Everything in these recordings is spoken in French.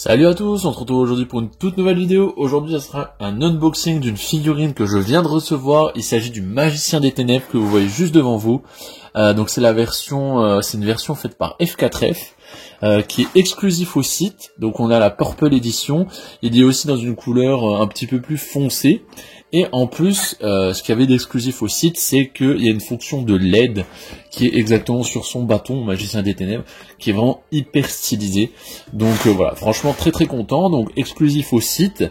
Salut à tous, on se retrouve aujourd'hui pour une toute nouvelle vidéo. Aujourd'hui, ça sera un unboxing d'une figurine que je viens de recevoir. Il s'agit du Magicien des Ténèbres que vous voyez juste devant vous. Donc c'est la version, c'est une version faite par F4F. Qui est exclusif au site, donc on a la Purple Edition, il est aussi dans une couleur un petit peu plus foncée, et en plus, ce qu'il y avait d'exclusif au site, c'est qu'il y a une fonction de LED, qui est exactement sur son bâton, Magicien des Ténèbres, qui est vraiment hyper stylisé, donc voilà, franchement très très content, donc exclusif au site.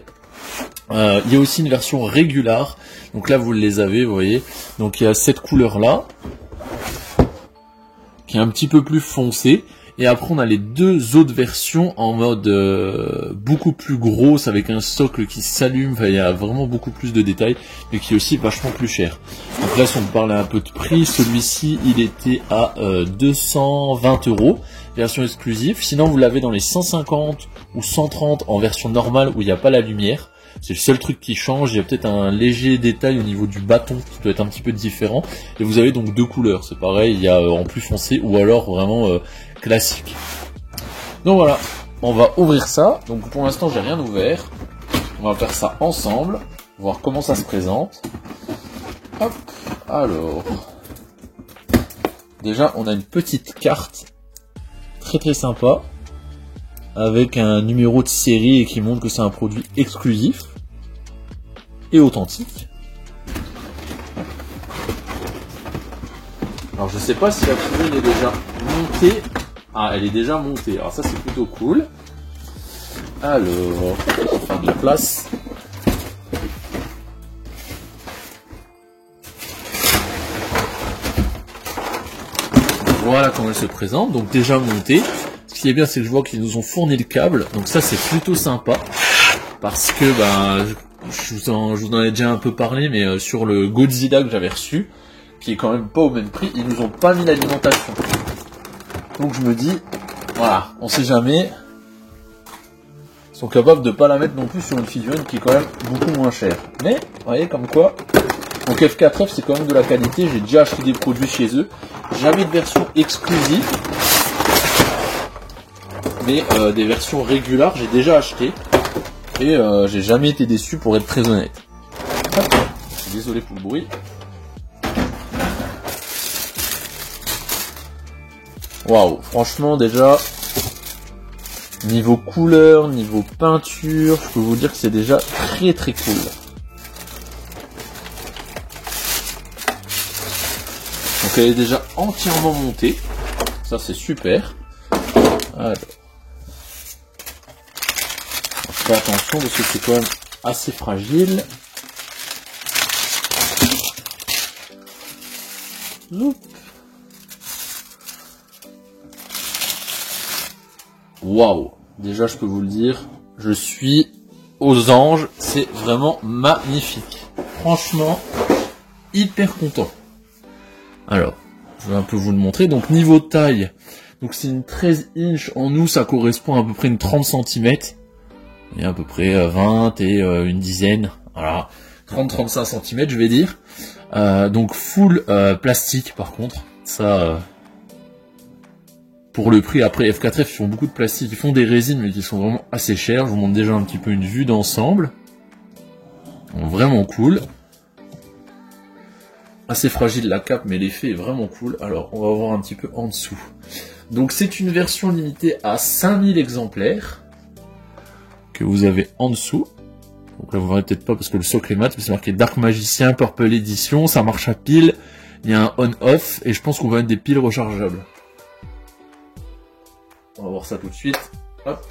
Il y a aussi une version régulière, donc là vous les avez, vous voyez, donc il y a cette couleur là, qui est un petit peu plus foncée. Et après on a les deux autres versions en mode beaucoup plus grosse avec un socle qui s'allume, enfin, il y a vraiment beaucoup plus de détails, mais qui est aussi vachement plus cher. Donc là si on parle un peu de prix, celui-ci il était à 220 €, version exclusive. Sinon vous l'avez dans les 150 ou 130 en version normale où il n'y a pas la lumière. C'est le seul truc qui change, il y a peut-être un léger détail au niveau du bâton qui doit être un petit peu différent. Et vous avez donc deux couleurs, c'est pareil, il y a en plus foncé ou alors vraiment classique. Donc voilà, on va ouvrir ça. Donc pour l'instant j'ai rien ouvert. On va faire ça ensemble, voir comment ça se présente. Hop, alors. Déjà on a une petite carte très très sympa, avec un numéro de série et qui montre que c'est un produit exclusif et authentique. Alors je sais pas si la figurine est déjà montée. Ah, elle est déjà montée, alors ça c'est plutôt cool. Alors, on va faire de la place. Voilà comment elle se présente, donc déjà montée. Ce qui est bien, c'est que je vois qu'ils nous ont fourni le câble, donc ça c'est plutôt sympa, parce que je vous en ai déjà un peu parlé, mais sur le Godzilla que j'avais reçu, qui est quand même pas au même prix, ils nous ont pas mis l'alimentation. Donc je me dis, voilà, on sait jamais, ils sont capables de pas la mettre non plus sur une figurine qui est quand même beaucoup moins chère. Mais, vous voyez comme quoi, donc F4F c'est quand même de la qualité, j'ai déjà acheté des produits chez eux, jamais de version exclusive. Mais des versions régulières j'ai déjà acheté et j'ai jamais été déçu pour être très honnête. Je suis désolé pour le bruit. Waouh, franchement déjà niveau couleur, niveau peinture, je peux vous dire que c'est déjà très très cool. Donc elle est déjà entièrement montée, ça c'est super. Alors. Fais attention parce que c'est quand même assez fragile. Waouh! Déjà je peux vous le dire, je suis aux anges, c'est vraiment magnifique. Franchement, hyper content. Alors, je vais un peu vous le montrer. Donc niveau taille, donc c'est une 13 inch, en nous ça correspond à peu près une 30 cm. Il y a à peu près 20 et une dizaine, voilà, 30-35 cm je vais dire. Donc full plastique par contre, ça pour le prix. Après F4F ils font beaucoup de plastique, ils font des résines mais qui sont vraiment assez chères. Je vous montre déjà un petit peu une vue d'ensemble. Vraiment cool. Assez fragile la cape mais l'effet est vraiment cool. Alors on va voir un petit peu en dessous. Donc c'est une version limitée à 5000 exemplaires. Que vous avez en dessous. Donc là vous verrez peut-être pas parce que le socle est mat, mais c'est marqué Dark Magicien Purple Edition, ça marche à pile, il y a un on-off et je pense qu'on va mettre des piles rechargeables. On va voir ça tout de suite. Hop.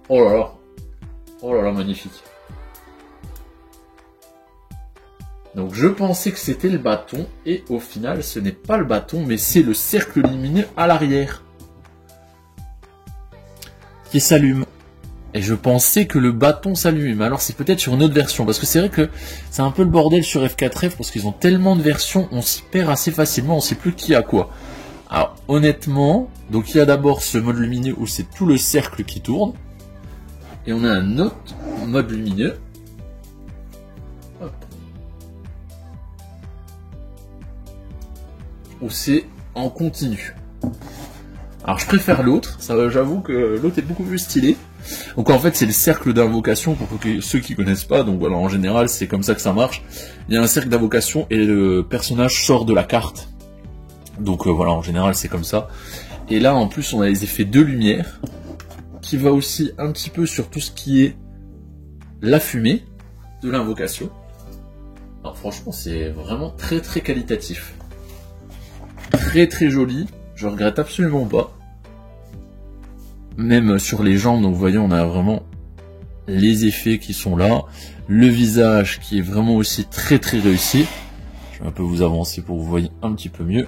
Oh là là. Oh là là, magnifique. Donc je pensais que c'était le bâton et au final ce n'est pas le bâton mais c'est le cercle lumineux à l'arrière qui s'allume. Et je pensais que le bâton s'allume, alors c'est peut-être sur une autre version, parce que c'est vrai que c'est un peu le bordel sur F4F, parce qu'ils ont tellement de versions, on s'y perd assez facilement, on sait plus qui a quoi. Alors honnêtement, donc il y a d'abord ce mode lumineux où c'est tout le cercle qui tourne, et on a un autre mode lumineux. Hop. Où c'est en continu. Alors je préfère l'autre, j'avoue que l'autre est beaucoup plus stylé. Donc en fait c'est le cercle d'invocation pour ceux qui connaissent pas, donc voilà en général c'est comme ça que ça marche. Il y a un cercle d'invocation et le personnage sort de la carte. Donc voilà en général c'est comme ça. Et là en plus on a les effets de lumière, qui va aussi un petit peu sur tout ce qui est la fumée de l'invocation. Alors franchement c'est vraiment très très qualitatif. Très très joli, je regrette absolument pas. Même sur les jambes, donc vous voyez on a vraiment les effets qui sont là. Le visage qui est vraiment aussi très très réussi. Je vais un peu vous avancer pour que vous voyez un petit peu mieux.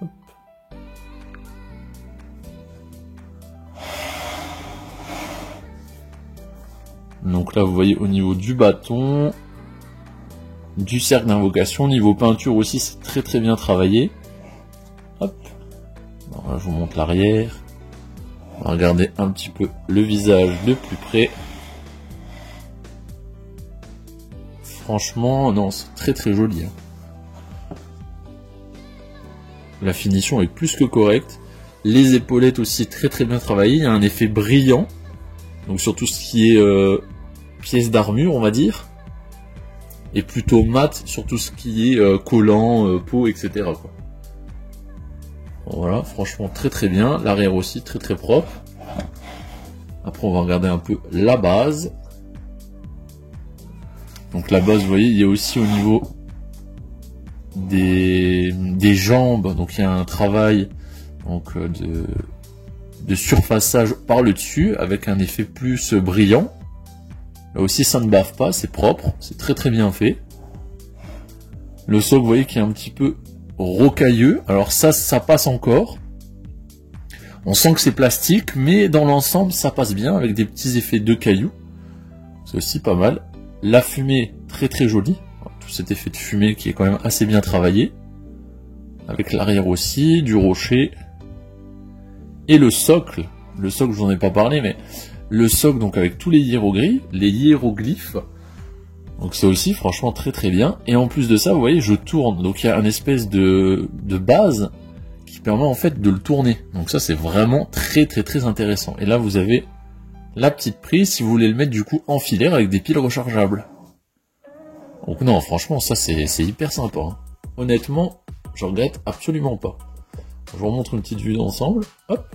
Hop. Donc là vous voyez au niveau du bâton, du cercle d'invocation, niveau peinture aussi c'est très très bien travaillé. Hop. Alors là, je vous montre l'arrière. On va regarder un petit peu le visage de plus près. Franchement, non, c'est très très joli. La finition est plus que correcte. Les épaulettes aussi très très bien travaillées. Il y a un effet brillant. Donc sur tout ce qui est pièces d'armure, on va dire. Et plutôt mat sur tout ce qui est collant, peau, etc. quoi. Voilà, franchement très très bien. L'arrière aussi très très propre. Après on va regarder un peu la base. Donc la base, vous voyez, il y a aussi au niveau des jambes, donc il y a un travail donc, de surfaçage par le dessus avec un effet plus brillant. Là aussi ça ne bave pas, c'est propre, c'est très très bien fait. Le socle, vous voyez, qui est un petit peu rocailleux, alors ça passe encore. On sent que c'est plastique, mais dans l'ensemble ça passe bien avec des petits effets de cailloux. C'est aussi pas mal. La fumée très très jolie, tout cet effet de fumée qui est quand même assez bien travaillé. Avec l'arrière aussi, du rocher. Et le socle, je vous en ai pas parlé, mais le socle donc avec tous les hiéroglyphes. Donc c'est aussi franchement très très bien. Et en plus de ça, vous voyez, je tourne. Donc il y a une espèce de base qui permet en fait de le tourner. Donc ça c'est vraiment très très très intéressant. Et là vous avez la petite prise si vous voulez le mettre du coup en filaire avec des piles rechargeables. Donc non, franchement ça c'est hyper sympa. Honnêtement, je regrette absolument pas. Je vous remontre une petite vue d'ensemble. Hop.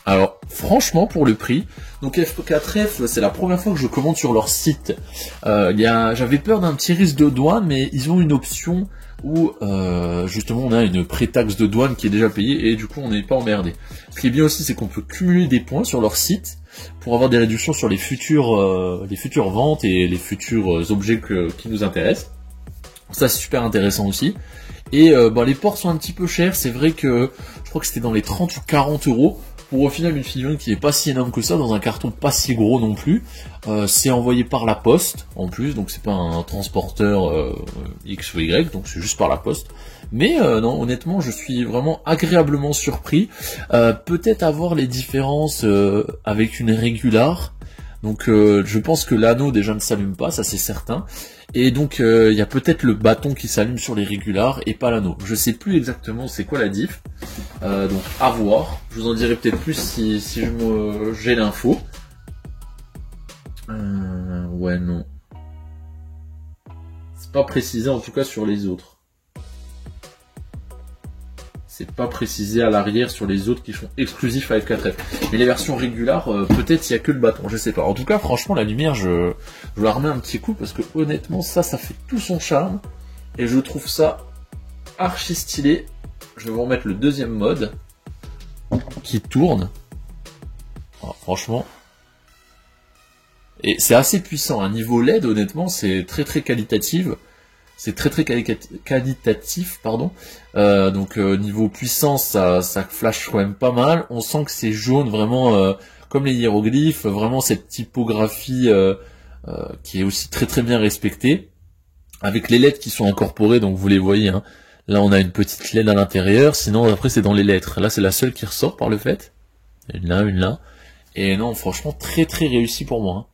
Alors, franchement, pour le prix, donc F4F, c'est la première fois que je commande sur leur site. J'avais peur d'un petit risque de douane, mais ils ont une option où, justement, on a une pré-taxe de douane qui est déjà payée, et du coup, on n'est pas emmerdé. Ce qui est bien aussi, c'est qu'on peut cumuler des points sur leur site, pour avoir des réductions sur les futures ventes et les futurs objets qui nous intéressent. Ça, c'est super intéressant aussi. Et les ports sont un petit peu chers, c'est vrai que, je crois que c'était dans les 30 ou 40 euros. Pour au final une figurine qui n'est pas si énorme que ça, dans un carton pas si gros non plus. C'est envoyé par la poste en plus, donc c'est pas un transporteur X ou Y, donc c'est juste par la poste. Mais non, honnêtement, je suis vraiment agréablement surpris. Peut-être avoir les différences avec une régular. Donc je pense que l'anneau déjà ne s'allume pas, ça c'est certain. Et donc il y a peut-être le bâton qui s'allume sur les régulars et pas l'anneau. Je sais plus exactement c'est quoi la diff. Donc à voir. Je vous en dirai peut-être plus si j'ai l'info. Ouais non. C'est pas précisé en tout cas sur les autres. C'est pas précisé à l'arrière sur les autres qui sont exclusifs à F4F. Mais les versions régulares, peut-être il n'y a que le bâton, je sais pas. En tout cas, franchement, la lumière, je la remets un petit coup parce que honnêtement, ça fait tout son charme. Et je trouve ça archi stylé. Je vais vous remettre le deuxième mode qui tourne. Alors, franchement. Et c'est assez puissant. Un niveau LED, honnêtement, c'est très très qualitatif. C'est très très qualitatif, pardon. Donc niveau puissance, ça flash quand même pas mal. On sent que c'est jaune, vraiment comme les hiéroglyphes, vraiment cette typographie qui est aussi très très bien respectée. Avec les lettres qui sont incorporées, donc vous les voyez. Hein. Là on a une petite LED à l'intérieur, sinon après c'est dans les lettres. Là c'est la seule qui ressort par le fait. Une là, une là. Et non, franchement très très réussi pour moi. Hein.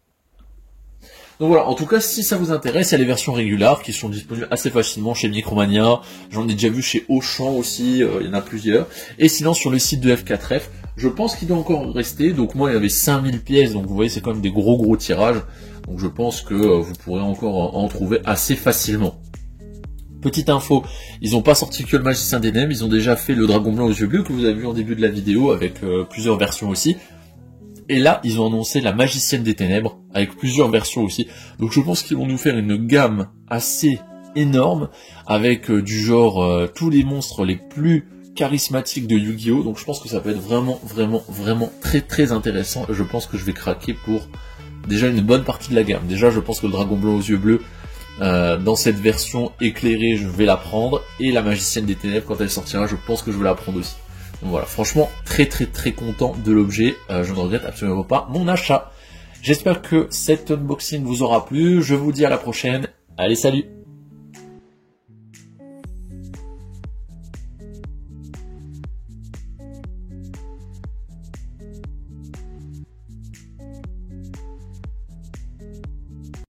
Donc voilà, en tout cas, si ça vous intéresse, il y a les versions régulières qui sont disponibles assez facilement chez Micromania. J'en ai déjà vu chez Auchan aussi, il y en a plusieurs. Et sinon, sur le site de F4F, je pense qu'il doit encore rester. Donc moi, il y avait 5000 pièces, donc vous voyez, c'est quand même des gros tirages. Donc je pense que vous pourrez encore en trouver assez facilement. Petite info, ils n'ont pas sorti que le Magicien des Ténèbres, ils ont déjà fait le Dragon Blanc aux yeux bleus que vous avez vu en début de la vidéo avec plusieurs versions aussi. Et là, ils ont annoncé la Magicienne des Ténèbres avec plusieurs versions aussi. Donc je pense qu'ils vont nous faire une gamme assez énorme avec du genre tous les monstres les plus charismatiques de Yu-Gi-Oh! Donc je pense que ça peut être vraiment très intéressant. Et je pense que je vais craquer pour déjà une bonne partie de la gamme. Déjà, je pense que le Dragon Blanc aux yeux bleus, dans cette version éclairée, je vais la prendre. Et la Magicienne des Ténèbres, quand elle sortira, je pense que je vais la prendre aussi. Donc voilà, franchement, très content de l'objet. Je ne regrette absolument pas mon achat. J'espère que cet unboxing vous aura plu. Je vous dis à la prochaine. Allez, salut!